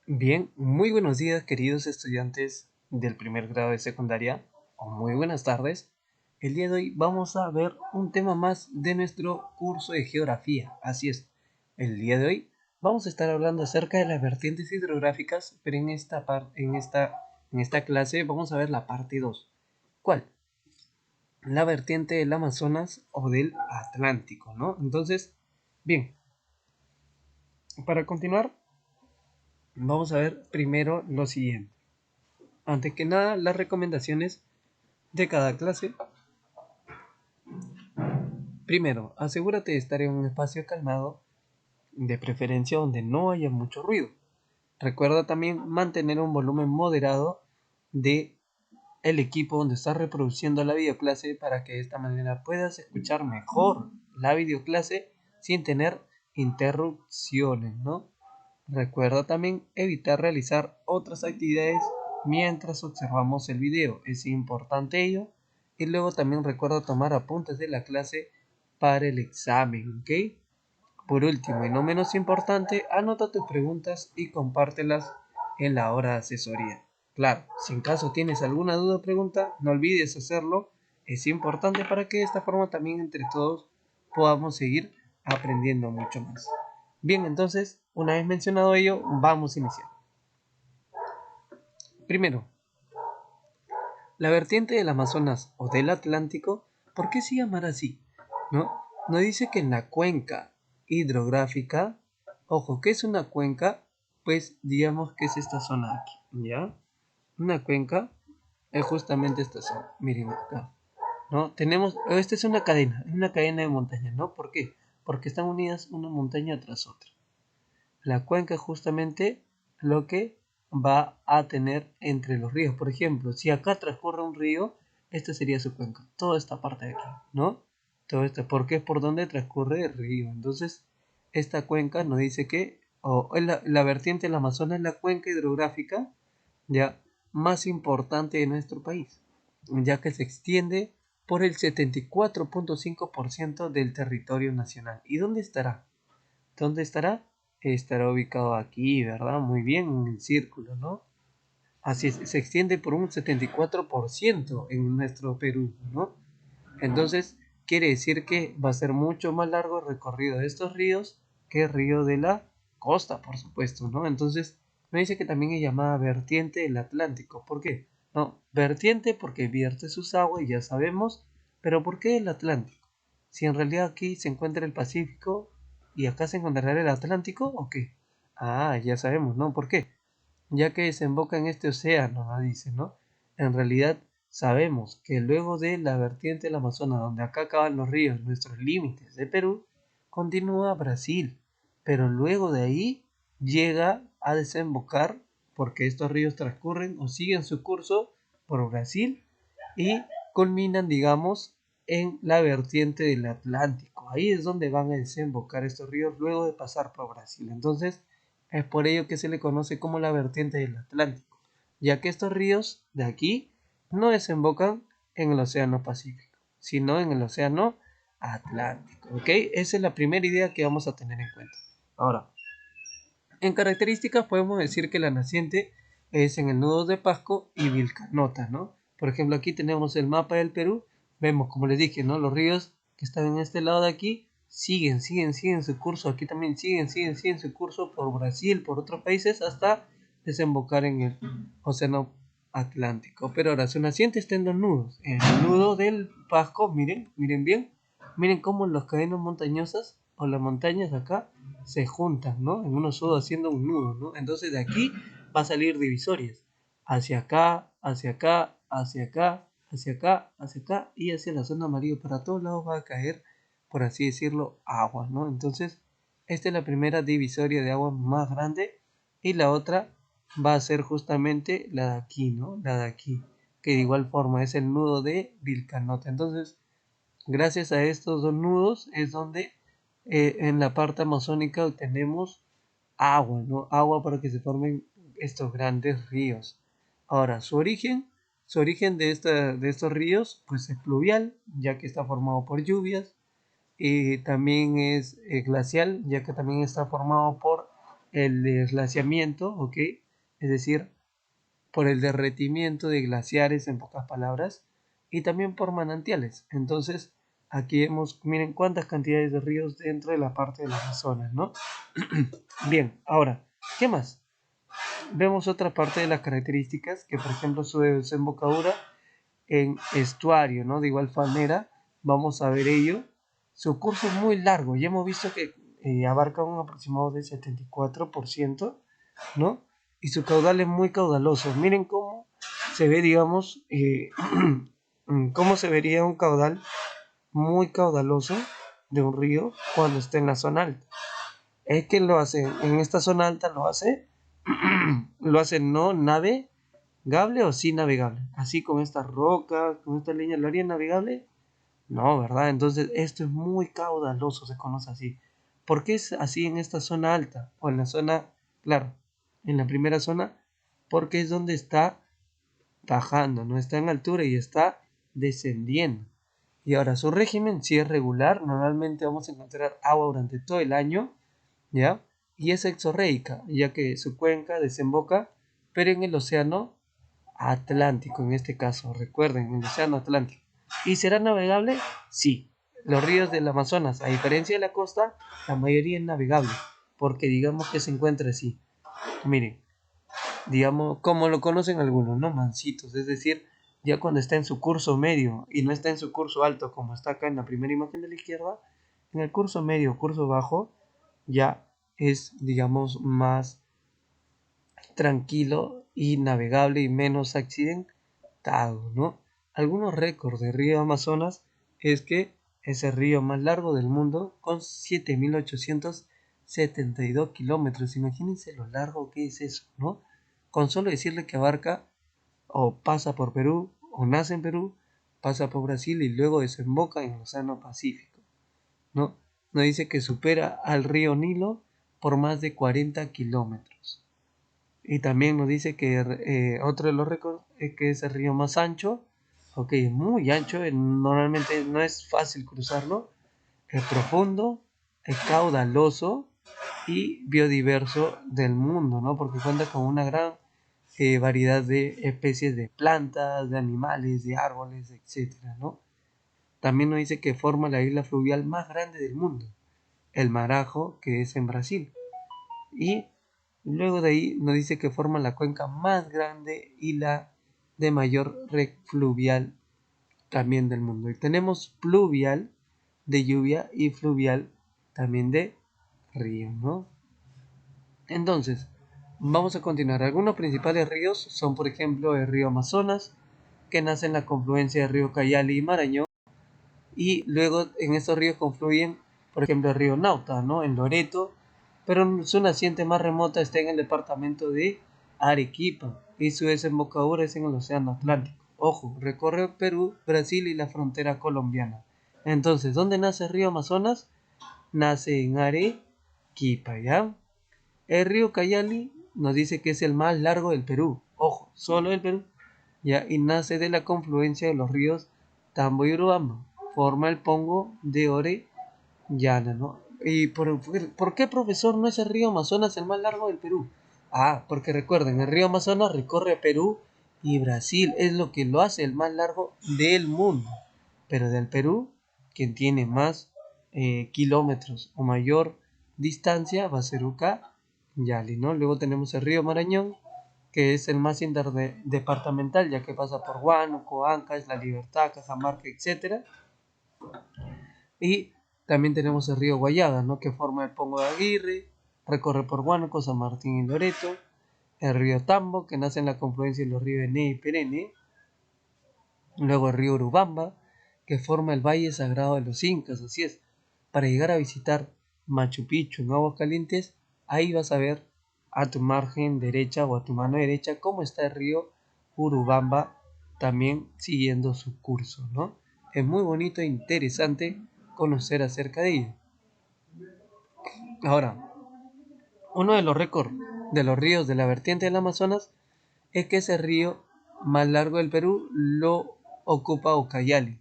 Bien, muy buenos días queridos estudiantes del primer grado de secundaria, o muy buenas tardes. El día de hoy vamos a ver un tema más de nuestro curso de geografía. Así es, el día de hoy vamos a estar hablando acerca de las vertientes hidrográficas, pero en esta clase vamos a ver la parte 2. ¿Cuál? La vertiente del Amazonas o del Atlántico, ¿no? Entonces, bien, para continuar, vamos a ver primero lo siguiente. Antes que nada, las recomendaciones de cada clase. Primero, asegúrate de estar en un espacio calmado, de preferencia donde no haya mucho ruido. Recuerda también mantener un volumen moderado de el equipo donde estás reproduciendo la videoclase para que de esta manera puedas escuchar mejor la videoclase sin tener interrupciones, ¿no? Recuerda también evitar realizar otras actividades mientras observamos el video. Es importante ello. Y luego también recuerda tomar apuntes de la clase para el examen, ¿ok? Por último y no menos importante, anota tus preguntas y compártelas en la hora de asesoría. Claro, si en caso tienes alguna duda o pregunta, no olvides hacerlo. Es importante para que de esta forma también entre todos podamos seguir aprendiendo mucho más. Bien, entonces, una vez mencionado ello, vamos a iniciar. Primero, la vertiente del Amazonas o del Atlántico, ¿por qué se llamará así? ¿No? Nos dice que en la cuenca hidrográfica, ojo, ¿qué es una cuenca? Pues digamos que es esta zona aquí, ¿ya? Una cuenca es justamente esta zona, miren acá, ¿no? Tenemos, esta es una cadena de montañas, ¿no? ¿Por qué? Porque están unidas una montaña tras otra. La cuenca es justamente lo que va a tener entre los ríos. Por ejemplo, si acá transcurre un río, esta sería su cuenca. Toda esta parte de aquí, ¿no? Todo esto, porque es por donde transcurre el río. Entonces, esta cuenca nos dice que, o la vertiente del Amazonas es la cuenca hidrográfica ya más importante de nuestro país, ya que se extiende por el 74.5% del territorio nacional. ¿Y dónde estará? ¿Dónde estará? Estará ubicado aquí, ¿verdad? Muy bien, en el círculo, ¿no? Así es, se extiende por un 74% en nuestro Perú, ¿no? Entonces, quiere decir que va a ser mucho más largo el recorrido de estos ríos que el río de la costa, por supuesto, ¿no? Entonces, me dice que también es llamada vertiente del Atlántico. ¿Por qué? No, vertiente porque vierte sus aguas, ya sabemos, pero ¿por qué el Atlántico? Si en realidad aquí se encuentra el Pacífico y acá se encontrará el Atlántico, ¿o qué? Ah, ya sabemos, ¿no? ¿Por qué? Ya que desemboca en este océano, dice, ¿no? En realidad sabemos que luego de la vertiente del Amazonas, donde acá acaban los ríos, nuestros límites de Perú, continúa Brasil, pero luego de ahí llega a desembocar, porque estos ríos transcurren o siguen su curso por Brasil y culminan, digamos, en la vertiente del Atlántico. Ahí es donde van a desembocar estos ríos luego de pasar por Brasil. Entonces, es por ello que se le conoce como la vertiente del Atlántico, ya que estos ríos de aquí no desembocan en el Océano Pacífico, sino en el Océano Atlántico. ¿Ok? Esa es la primera idea que vamos a tener en cuenta. Ahora, en características podemos decir que la naciente es en el nudo de Pasco y Vilcanota, ¿no? Por ejemplo, aquí tenemos el mapa del Perú. Vemos, como les dije, ¿no? Los ríos que están en este lado de aquí siguen su curso. Aquí también siguen su curso por Brasil, por otros países, hasta desembocar en el Océano Atlántico. Pero ahora, su naciente está en dos nudos. En el nudo del Pasco, miren bien. Miren cómo las cadenas montañosas o las montañas acá se juntan, ¿no? En uno solo haciendo un nudo, ¿no? Entonces de aquí va a salir divisorias. Hacia acá, hacia acá, hacia acá, hacia acá, hacia acá y hacia la zona amarilla. Para todos lados va a caer, por así decirlo, agua, ¿no? Entonces, esta es la primera divisoria de agua más grande y la otra va a ser justamente la de aquí, ¿no? La de aquí, que de igual forma es el nudo de Vilcanota. Entonces, gracias a estos dos nudos es donde en la parte amazónica obtenemos agua, ¿no? Agua para que se formen estos grandes ríos. Ahora, su origen de estos ríos, pues es pluvial, ya que está formado por lluvias, y también es glacial, ya que también está formado por el desglaciamiento, ¿ok? Es decir, por el derretimiento de glaciares, en pocas palabras, y también por manantiales. Entonces, aquí miren cuántas cantidades de ríos dentro de la parte del Amazonas, ¿no? Bien, ahora, ¿qué más? Vemos otra parte de las características, que por ejemplo su desembocadura en estuario, ¿no? De igual manera, vamos a ver ello. Su curso es muy largo, ya hemos visto que abarca un aproximado del 74%, ¿no? Y su caudal es muy caudaloso. Miren cómo se ve, digamos, cómo se vería un caudal muy caudaloso de un río cuando está en la zona alta. Es que lo hace, en esta zona alta lo hace no navegable o sí navegable. Así con estas rocas, con esta línea, ¿lo haría navegable? No, ¿verdad? Entonces esto es muy caudaloso, se conoce así. ¿Por qué es así en esta zona alta? O en la zona, claro, en la primera zona, porque es donde está bajando, no está en altura y está descendiendo. Y ahora su régimen, si es regular, normalmente vamos a encontrar agua durante todo el año, ¿ya? Y es exorreica, ya que su cuenca desemboca, pero en el océano Atlántico, en este caso, recuerden, en el océano Atlántico. ¿Y será navegable? Sí. Los ríos del Amazonas, a diferencia de la costa, la mayoría es navegable, porque digamos que se encuentra así. Miren, digamos, como lo conocen algunos, ¿no? Mancitos, es decir, ya cuando está en su curso medio y no está en su curso alto, como está acá en la primera imagen de la izquierda, en el curso medio, curso bajo, ya es, digamos, más tranquilo y navegable y menos accidentado, ¿no? Algunos récords de río Amazonas es que es el río más largo del mundo con 7.872 kilómetros. Imagínense lo largo que es eso, ¿no? Con solo decirle que abarca o pasa por Perú o nace en Perú, pasa por Brasil y luego desemboca en el Océano Pacífico, ¿no? Nos dice que supera al río Nilo por más de 40 kilómetros. Y también nos dice que otro de los récords es que es el río más ancho. Ok, es muy ancho, normalmente no es fácil cruzarlo. Es profundo, es caudaloso y biodiverso del mundo, ¿no? Porque cuenta con una gran variedad de especies de plantas, de animales, de árboles, etcétera, ¿no? También nos dice que forma la isla fluvial más grande del mundo, el Marajo, que es en Brasil. Y luego de ahí nos dice que forma la cuenca más grande y la de mayor red fluvial también del mundo. Y tenemos pluvial de lluvia y fluvial también de río, ¿no? Entonces, vamos a continuar. Algunos principales ríos son, por ejemplo, el río Amazonas, que nace en la confluencia del río Cayali y Marañón, y luego en estos ríos confluyen, por ejemplo, el río Nauta, ¿no? En Loreto, pero su naciente más remota está en el departamento de Arequipa y su desembocadura es en el Océano Atlántico. Ojo, recorre Perú, Brasil y la frontera colombiana. Entonces, ¿dónde nace el río Amazonas? Nace en Arequipa, ¿ya? El río Cayali nos dice que es el más largo del Perú. Ojo, solo del Perú. ¿Ya? Y nace de la confluencia de los ríos Tambo y Urubamba. Forma el Pongo de Orellana, ¿no? ¿Y por qué, profesor, no es el río Amazonas el más largo del Perú? Ah, porque recuerden, el río Amazonas recorre Perú y Brasil. Es lo que lo hace el más largo del mundo. Pero del Perú, quien tiene más kilómetros o mayor distancia va a ser Ucayali, ¿no? Luego tenemos el río Marañón, que es el más interdepartamental, ya que pasa por Huánuco, Ancash, La Libertad, Cajamarca, etc. Y también tenemos el río Guayaga, ¿no? Que forma el Pongo de Aguirre, recorre por Huánuco, San Martín y Loreto. El río Tambo, que nace en la confluencia de los ríos Ene y Perene. Luego el río Urubamba, que forma el Valle Sagrado de los Incas, así es. Para llegar a visitar Machu Picchu en Aguascalientes, ahí vas a ver a tu margen derecha o a tu mano derecha cómo está el río Urubamba también siguiendo su curso, ¿no? Es muy bonito e interesante conocer acerca de ello. Ahora, uno de los récords de los ríos de la vertiente del Amazonas es que ese río más largo del Perú lo ocupa Ucayali.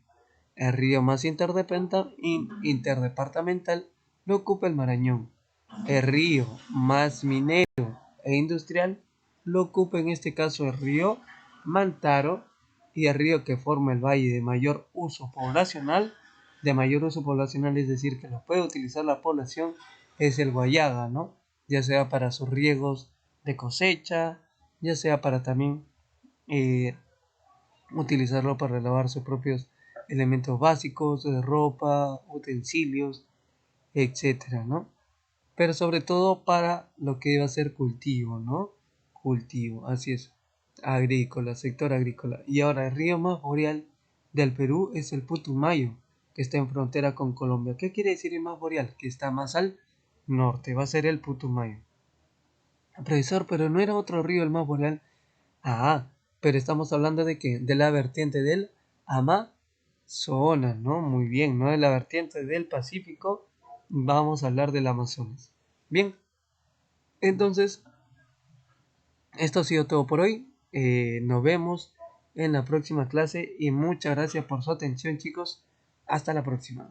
El río más interdepartamental lo ocupa el Marañón. El río más minero e industrial lo ocupa en este caso el río Mantaro, y el río que forma el valle de mayor uso poblacional, es decir, que lo puede utilizar la población, es el Guayaga, ¿no? Ya sea para sus riegos de cosecha, ya sea para también eh, utilizarlo para lavar sus propios elementos básicos de ropa, utensilios, etcétera, ¿no? Pero sobre todo para lo que iba a ser cultivo, ¿no? Cultivo, así es, agrícola, sector agrícola. Y ahora el río más boreal del Perú es el Putumayo, que está en frontera con Colombia. ¿Qué quiere decir el más boreal? Que está más al norte, va a ser el Putumayo. Profesor, pero no era otro río el más boreal. Ah, pero estamos hablando de que de la vertiente del Amazonas, ¿no? Muy bien, no de la vertiente del Pacífico, vamos a hablar del Amazonas. Bien, entonces, esto ha sido todo por hoy. Nos vemos en la próxima clase y muchas gracias por su atención, chicos. Hasta la próxima.